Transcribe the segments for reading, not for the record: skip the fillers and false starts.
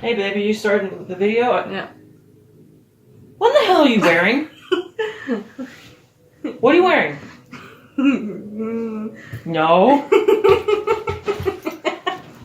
Hey baby, you started the video? Yeah. What the hell are you wearing? What are you wearing? No.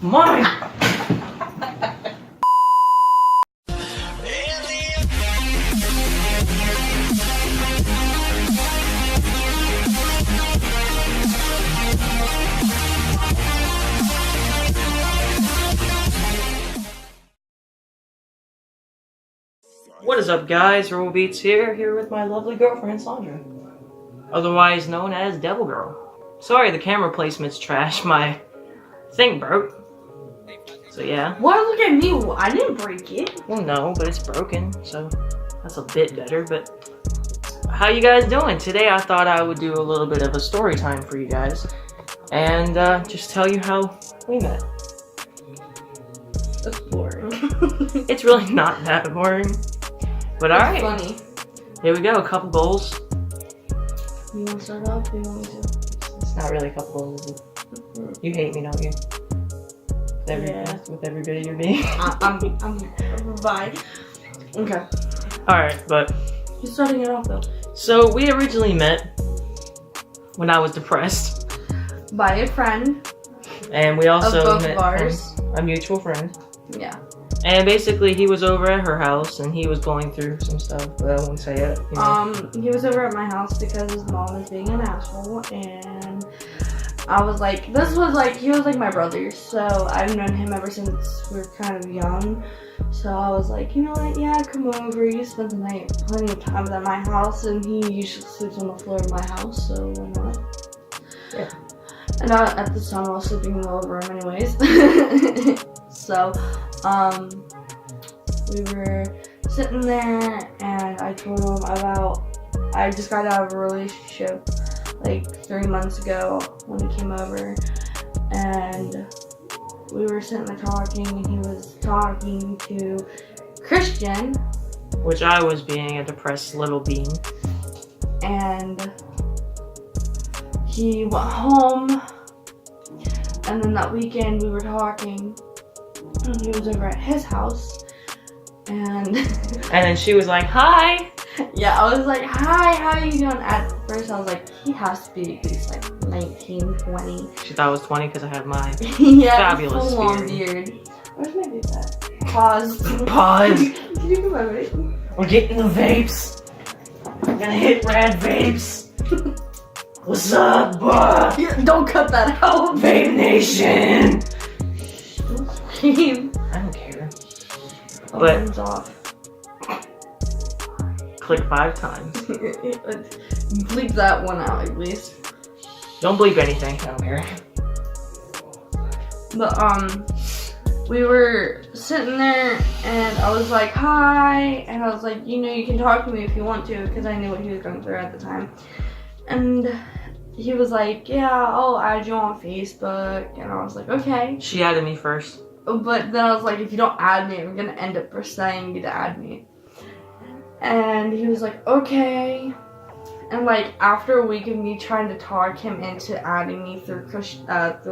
Mine. What is up, guys? Roll Beats here with my lovely girlfriend Sandra, otherwise known as Devil Girl. Sorry, the camera placement's trash. My thing broke. So yeah. Why look at me? I didn't break it. Well, no, but it's broken, so that's a bit better. But how you guys doing? Today I thought I would do a little bit of a story time for you guys, and just tell you how we met. That's boring. It's really not that boring. But alright, Funny. Here we go, a couple goals. You want to start off? Or you want me to? It's not really a couple goals, is it? You hate me, don't you? With every bit of your being. I'm bye. Okay. Alright, but Who's starting it off though? so we originally met when I was depressed. By a friend. And we also Of both met of ours. a mutual friend. Yeah. And basically he was over at her house and he was going through some stuff, but I won't say it. You know. He was over at my house because his mom was being an asshole, and I was like, he was like my brother, so I've known him ever since we were kind of young. So I was like, you know what, yeah, come over, you spend the night plenty of time at my house, and he usually sleeps on the floor of my house, so why not? Yeah. And at this time I was sleeping in the living room anyways. So, we were sitting there, and I told him I just got out of a relationship like 3 months ago when he came over, and we were sitting there talking, and he was talking to Christian. Which I was being a depressed little being. And he went home, and then that weekend we were talking, and he was over at his house, and then she was like, hi! yeah, I was like, hi, how are you doing? At first I was like, he has to be at least like 19, 20. She thought I was 20 because I had my Yeah, fabulous full-on beard. Where's my vape at? Pause. Pause! Can you do my vape? We're getting the vapes. We're gonna hit rad vapes. What's up, bruh? Don't cut that out. Vape Nation! Don't scream. I don't care. Oh, But- hands off. Click 5 times. Bleep that one out at least. Don't bleep anything. I don't care. But we were sitting there, and I was like, hi, and I was like, you know, you can talk to me if you want to, because I knew what he was going through at the time. And he was like, yeah, I'll add you on Facebook, and I was like, okay. She added me first. But then I was like, if you don't add me, I'm gonna end up saying you to add me. And he was like, okay. And like after a week of me trying to talk him into adding me through not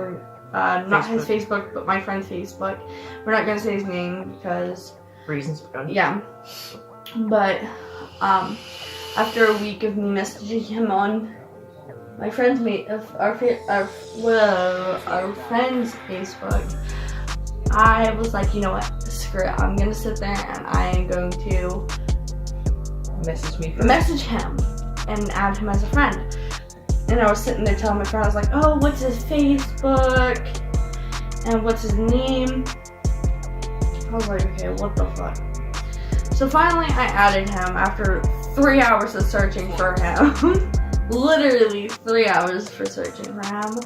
his Facebook, but my friend's Facebook. We're not gonna say his name because Reasons. yeah. But after a week of me messaging him on my friend's our friend's Facebook, I was like, you know what, screw it. I'm gonna sit there and I am going to message him and add him as a friend. And I was sitting there telling my friend, I was like, oh, what's his Facebook? And what's his name? I was like, okay, what the fuck? So finally I added him after 3 hours of searching for him. Literally 3 hours for searching for him.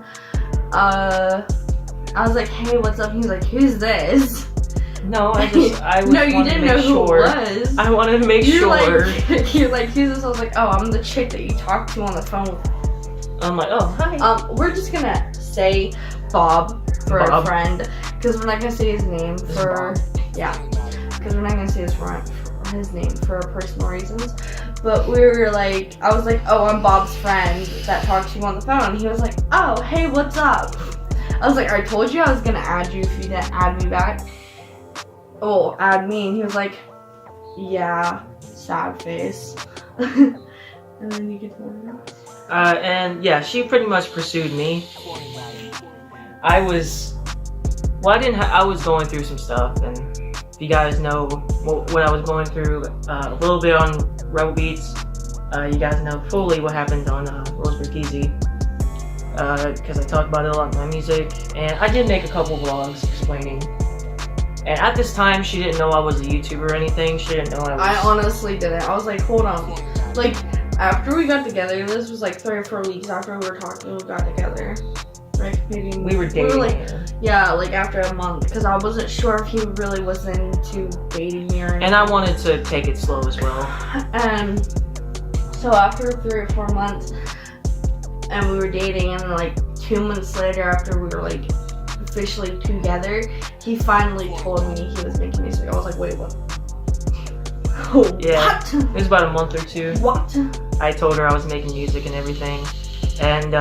I was like, hey, what's up? He was like, who's this? No, I was no, you didn't know who it was. I wanted to make sure. You're like, who's this? I was like, oh, I'm the chick that you talked to on the phone with. I'm like, oh, hi. We're just gonna say Bob for a friend, because we're not gonna say his name for, yeah, because we're not gonna say his name for personal reasons. But we were like, I was like, oh, I'm Bob's friend that talked to you on the phone. And he was like, oh, hey, what's up? I was like, I told you I was gonna add you if you didn't add me back. oh, add me, and he was like, yeah, sad face. And then you get to and yeah, she pretty much pursued me. I was going through some stuff, and if you guys know what I was going through, a little bit on Rebel Beats, you guys know fully what happened on Roseburg Easy, because I talk about it a lot in my music, and I did make a couple vlogs explaining. And at this time, she didn't know I was a YouTuber or anything. She didn't know I honestly didn't. I was like, hold on. Like, after we got together, this was like 3 or 4 weeks after we were talking, we got together. Like, maybe we were dating. We were like, yeah, like after a month, because I wasn't sure if he really was into dating me or anything. And I wanted to take it slow as well. And so after 3 or 4 months, and we were dating, and then like 2 months later, after we were like officially together, he finally told me he was making music. I was like, wait, what? Oh, yeah, what? It was about a month or 2. What? I told her I was making music and everything, and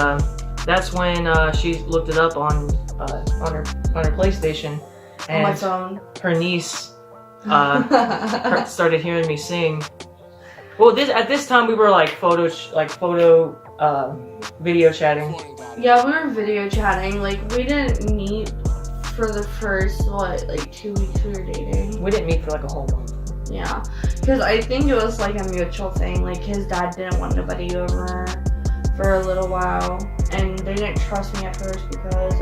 that's when she looked it up on her PlayStation, and on my phone. Her niece started hearing me sing. Well, at this time we were like photo video chatting. Yeah, we were video chatting. Like, we didn't meet for the first, like 2 weeks we were dating. We didn't meet for like a whole month. Yeah, because I think it was like a mutual thing. Like, his dad didn't want nobody over for a little while, and they didn't trust me at first because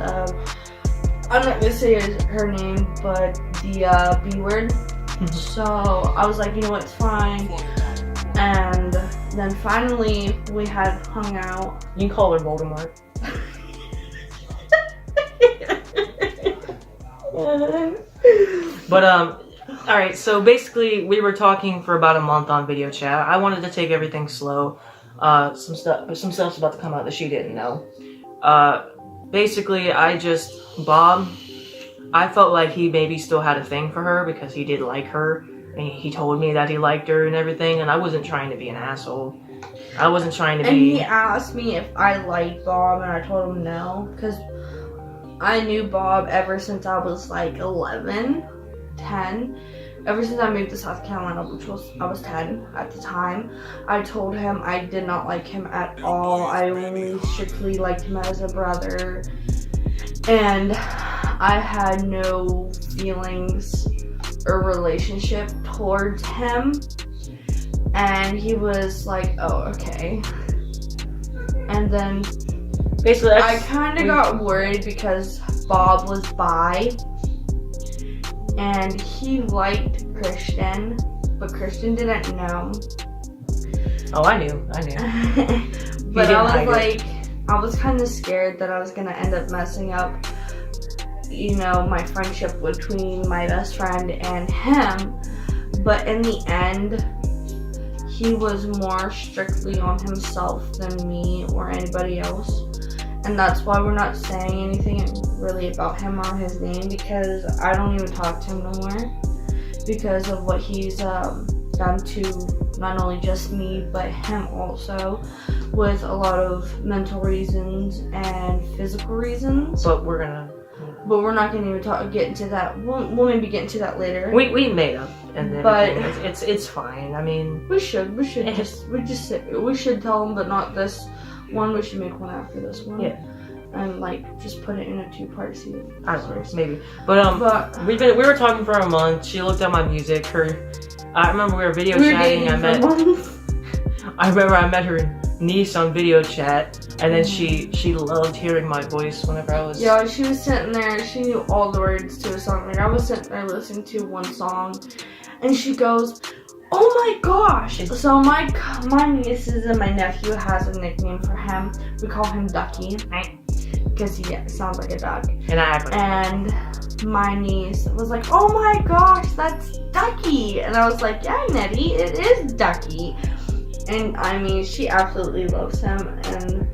I'm not gonna say her name, but the B word. So I was like, you know what, it's fine. And then finally we had hung out. You can call her Voldemort. But alright, so basically we were talking for about a month on video chat. I wanted to take everything slow. Some stuff's about to come out that she didn't know. Basically Bob, I felt like he maybe still had a thing for her because he did like her. And he told me that he liked her and everything, and I wasn't trying to be an asshole. I wasn't trying to be... And he asked me if I liked Bob, and I told him no, because I knew Bob ever since I was like 11, 10. Ever since I moved to South Carolina, I was 10 at the time. I told him I did not like him at all. I only strictly liked him as a brother. And I had no feelings or relationship towards him. And he was like, oh, okay. And then basically I kind of got worried because Bob was bi. And he liked Christian, but Christian didn't know. Oh, I knew. But I was kind of scared that I was gonna end up messing up, you know, my friendship between my best friend and him. But in the end, he was more strictly on himself than me or anybody else. And that's why we're not saying anything really about him or his name, because I don't even talk to him no more because of what he's done to not only just me but him also, with a lot of mental reasons and physical reasons. But we're not gonna even get into that. We'll maybe get into that later. We made up, and but it's fine. I mean, we should tell him, but not this one. We should make one after this one. Yeah. And like just put it in a 2-part series. I don't know, maybe. But we were talking for a month. She looked at my music. I remember we were video chatting. I remember I met her niece on video chat, and then she loved hearing my voice whenever I was... Yeah, she was sitting there, she knew all the words to a song. Like, I was sitting there listening to one song, and she goes, oh my gosh! So my nieces and my nephew has a nickname for him. We call him Ducky, because he sounds like a duck. And I act like And my niece was like, oh my gosh, that's Ducky! And I was like, yeah, Nettie, it is Ducky. And I mean, she absolutely loves him, and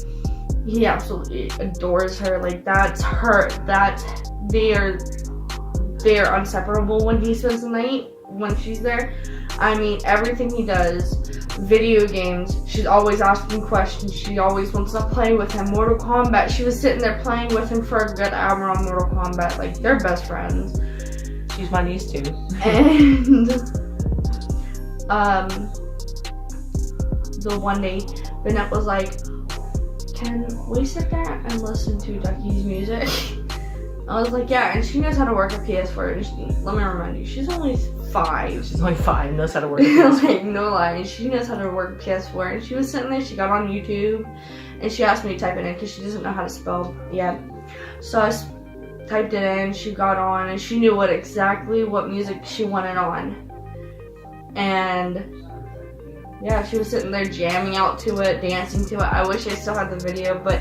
he absolutely adores her. Like, that's her. They're inseparable when he spends the night, when she's there. I mean, everything he does, video games, she's always asking questions. She always wants to play with him. Mortal Kombat, she was sitting there playing with him for a good hour on Mortal Kombat. Like, they're best friends. She's my niece too. And the one day, Bennett was like, "Can we sit there and listen to Ducky's music?" I was like, "Yeah," and she knows how to work a PS4. And let me remind you, she's only 5. She's only 5 and knows how to work a PS4. Like, no lie, she knows how to work a PS4. And she was sitting there, she got on YouTube, and she asked me to type it in because she doesn't know how to spell yet. So I typed it in, she got on, and she knew exactly what music she wanted on. And yeah, she was sitting there jamming out to it, dancing to it. I wish I still had the video, but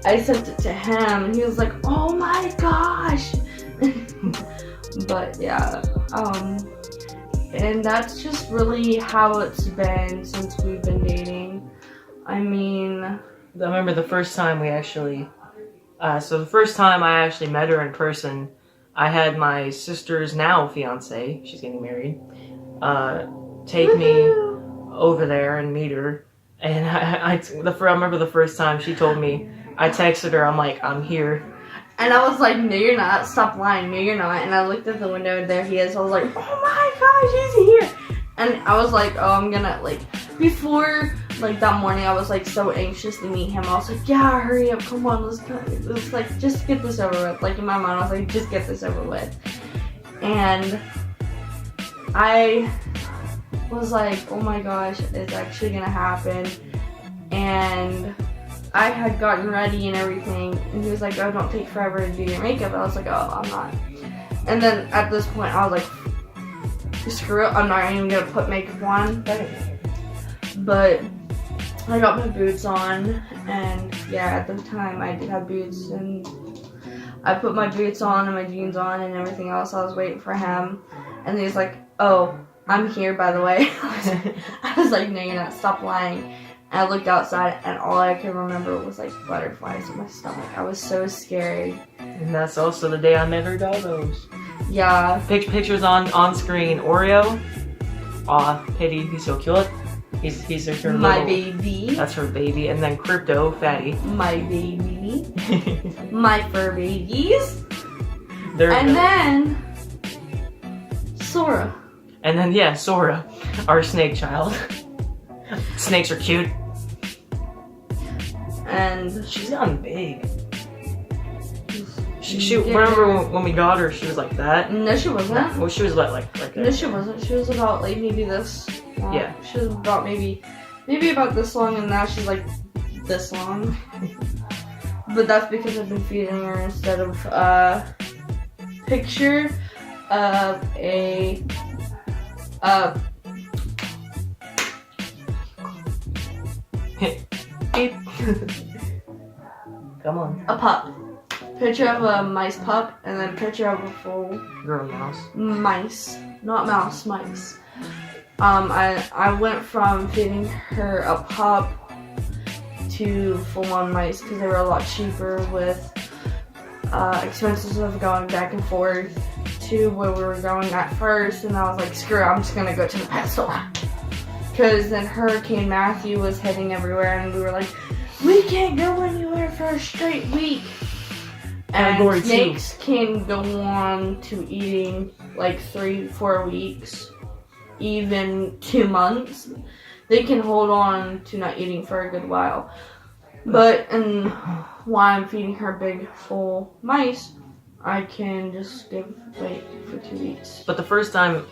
I sent it to him, and he was like, "Oh my gosh!" But yeah, and that's just really how it's been since we've been dating. I mean, I remember the first time we actually, so the first time I actually met her in person, I had my sister's now fiance, she's getting married, take me over there and meet her. And I remember the first time she told me, I texted her, I'm like, "I'm here." And I was like, "No, you're not. Stop lying. No, you're not." And I looked at the window, and there he is. I was like, "Oh my gosh, he's here." And I was like, "Oh, I'm gonna," like, before, like, that morning, I was, like, so anxious to meet him. I was like, "Yeah, hurry up. Come on, let's like, just get this over with." Like, in my mind, I was like, "Just get this over with." And I was like, "Oh my gosh, it's actually gonna happen." And I had gotten ready and everything, and he was like, "Oh, don't take forever to do your makeup." I was like, "Oh, I'm not." And then at this point, I was like, "Screw it, I'm not even gonna put makeup on." But I got my boots on, and yeah, at the time I did have boots, and I put my boots on and my jeans on and everything else. I was waiting for him, and he was like, "Oh, I'm here, by the way." I was like, "No, you're not. Stop lying." And I looked outside, and all I could remember was like butterflies in my stomach. I was so scared. And that's also the day I met her doggos. Yeah. Pictures on screen. Oreo. Aw, pity, he's so cute. He's her My little, baby. That's her baby. And then Crypto, Fatty. My baby. My fur babies. And then Sora. And then, yeah, Sora, our snake child. Snakes are cute. And she's gotten big. She remember when we got her, she was like that. No, she wasn't. Well, she was like that. No, she wasn't. She was about like maybe this. Yeah. She was about maybe about this long, and now she's like this long. But that's because I've been feeding her instead of picture of a Come on. A pup. Picture of a mice pup, and then picture of a full girl mouse. Mice, not mouse, mice. I went from feeding her a pup to full-on mice because they were a lot cheaper with expenses of going back and forth to where we were going at first, and I was like, "Screw it, I'm just gonna go to the pet store." Because then Hurricane Matthew was hitting everywhere, and we were like, "We can't go anywhere for a straight week." And snakes can go on to eating like 3-4 weeks, even 2 months. They can hold on to not eating for a good while. But and while I'm feeding her big full mice, I can just wait for 2 weeks. But the first time,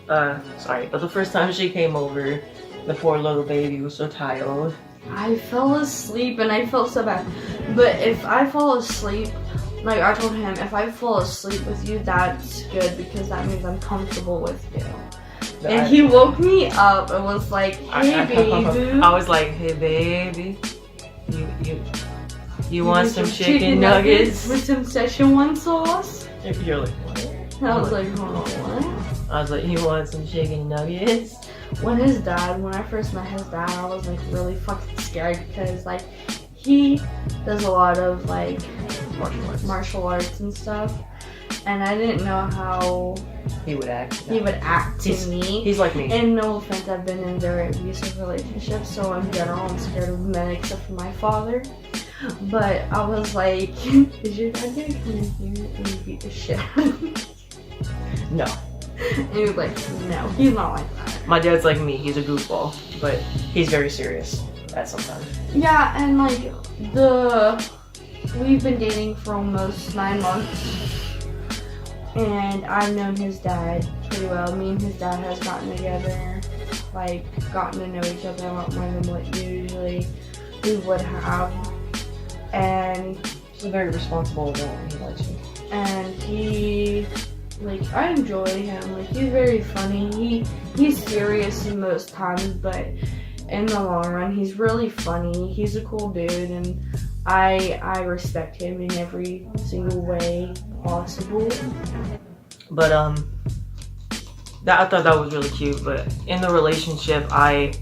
she came over, the poor little baby was so tired. I fell asleep and I felt so bad. But if I fall asleep, like I told him, if I fall asleep with you, that's good because that means I'm comfortable with you. And he woke me up and was like, "Hey, baby." I was like, "Hey, baby, you want some chicken nuggets with some Szechuan sauce?" You're like, "What?" And I was like, "Oh, what?" I was like, "You want some chicken nuggets?" When I first met his dad, I was like really fucking scared because like he does a lot of like martial arts and stuff, and I didn't know how he would act to me. He's like me. And no offense, I've been in very abusive relationships, so in general I'm scared of men except for my father. But I was like, "Is your dad gonna come in here and beat the shit out of me?" No. And he was like, no, he's not like that. My dad's like me. He's a goofball, but he's very serious at some time. Yeah, and like we've been dating for almost 9 months, and I've known his dad pretty well. Me and his dad has gotten together, like gotten to know each other a lot more than what usually we would have. And He's a very responsible adult. He likes you. And he, like, I enjoy him. Like, he's very funny. He's serious in most times, but in the long run, he's really funny. He's a cool dude, and I respect him in every single way possible. But I thought that was really cute. But in the relationship, I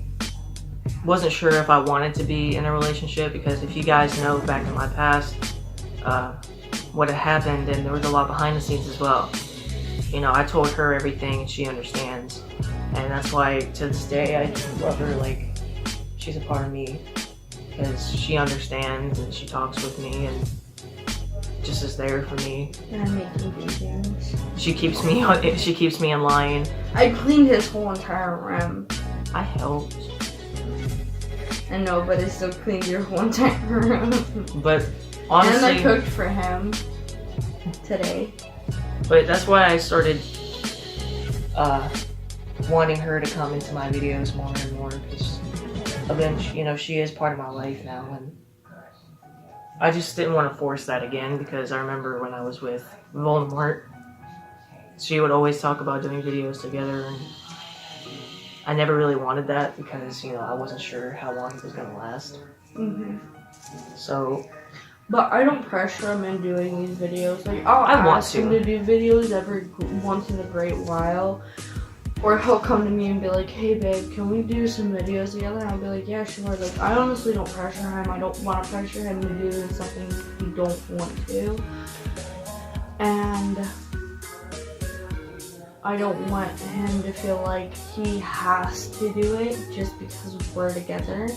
wasn't sure if I wanted to be in a relationship, because if you guys know back in my past, what had happened, and there was a lot behind the scenes as well. You know, I told her everything and she understands, and that's why to this day I love her. Like, she's a part of me, because she understands and she talks with me and just is there for me. And I make him do things. She keeps me in line. I cleaned his whole entire room. I helped. And nobody still cleaned your whole entire room. But honestly, and I cooked for him today. But that's why I started wanting her to come into my videos more and more, because eventually, you know, she is part of my life now, and I just didn't want to force that again, because I remember when I was with Voldemort, she would always talk about doing videos together, and I never really wanted that because, you know, I wasn't sure how long it was going to last. Mm-hmm. So, but I don't pressure him in doing these videos. Like, I'll ask him to do videos every once in a great while. Or he'll come to me and be like, hey babe, can we do some videos together? And I'll be like, yeah, sure. Like, I honestly don't pressure him. I don't want to pressure him to do something he don't want to. And I don't want him to feel like he has to do it just because we're together.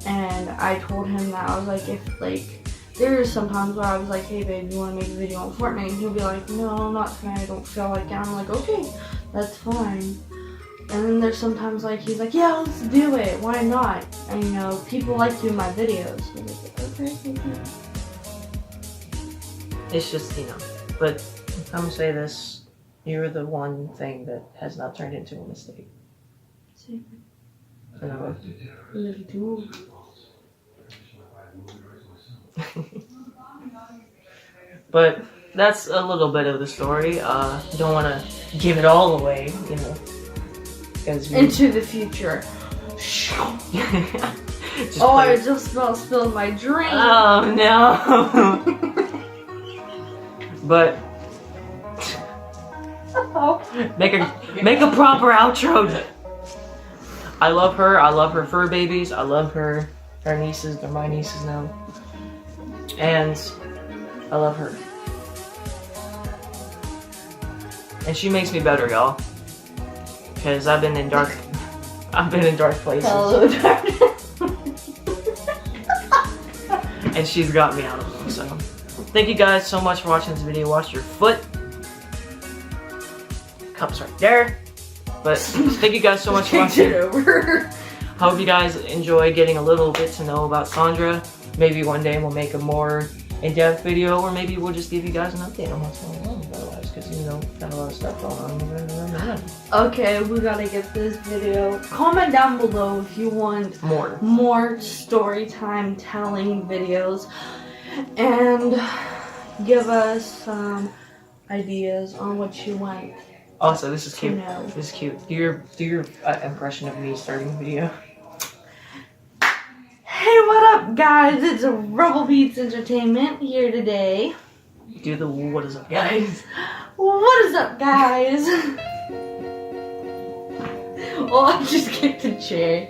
And I told him that I was like, if like, there's sometimes where I was like, hey babe, you want to make a video on Fortnite? And he'll be like, no, not tonight, I don't feel like it. I'm like, okay, that's fine. And then there's sometimes like, he's like, yeah, let's do it, why not? And you know, people like doing my videos. So I'm like, okay. it's just, you know, but I'm gonna say this, you're the one thing that has not turned into a mistake. See, And I love you. I love you too. But that's a little bit of the story. Don't want to give it all away, you know. Into the future. I just about spilled my drink. Oh no. But make a proper outro. I love her. I love her fur babies. I love her nieces. They're my nieces now. And I love her. And she makes me better, y'all. Because I've been in dark places. Hello, darkness. And she's got me out of them. So thank you guys so much for watching this video. Watch your foot. Cup's right there. But thank you guys so much for watching. It over. Hope you guys enjoy getting a little bit to know about Sandra. Maybe one day we'll make a more in-depth video, or maybe we'll just give you guys an update on what's going on otherwise, because you know, got a lot of stuff going on. Okay, we gotta get this video. Comment down below if you want more story time telling videos, and give us some ideas on what you want. Also, this is cute. No. This is cute. Do your impression of me starting the video. Hey, what up, guys? It's Rebel Beats Entertainment here today. Do the what is up, guys? What is up, guys? Oh, I just kicked the chair.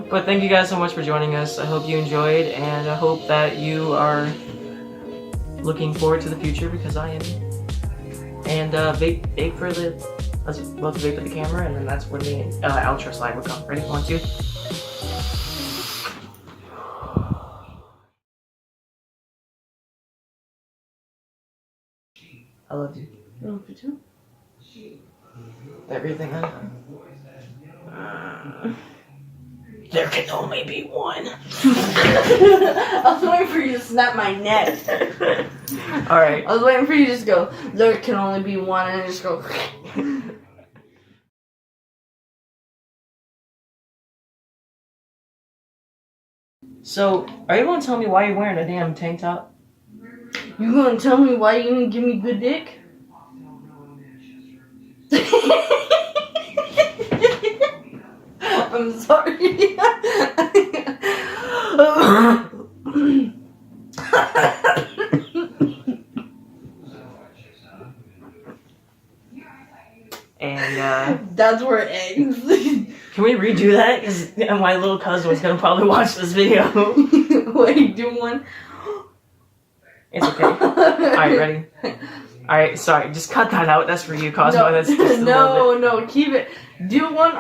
But thank you guys so much for joining us. I hope you enjoyed, and I hope that you are looking forward to the future, because I am. And vape for the, let's both vape at the camera, and then that's when the outro slide would come. Ready? 1, 2. I love you. I love you too. Everything I There can only be one. I was waiting for you to snap my neck. Alright. I was waiting for you to just go, there can only be one, and just go. So, are you going to tell me why you're wearing a damn tank top? You gonna tell me why you didn't give me good dick? I'm sorry. And, that's where it ends. can we redo that? Because my little cousin was going to probably watch this video. Wait, do one. It's okay. Alright, ready? Alright, sorry, just cut that out. That's for you, Cosmo. No, That's just no, keep it. Do one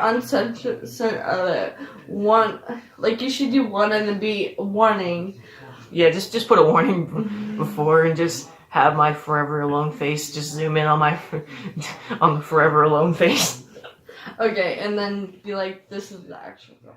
one, like you should do one and then be warning. Yeah, just put a warning before and just have my forever alone face. Just zoom in on my on the forever alone face. Okay, and then be like, this is the actual girl.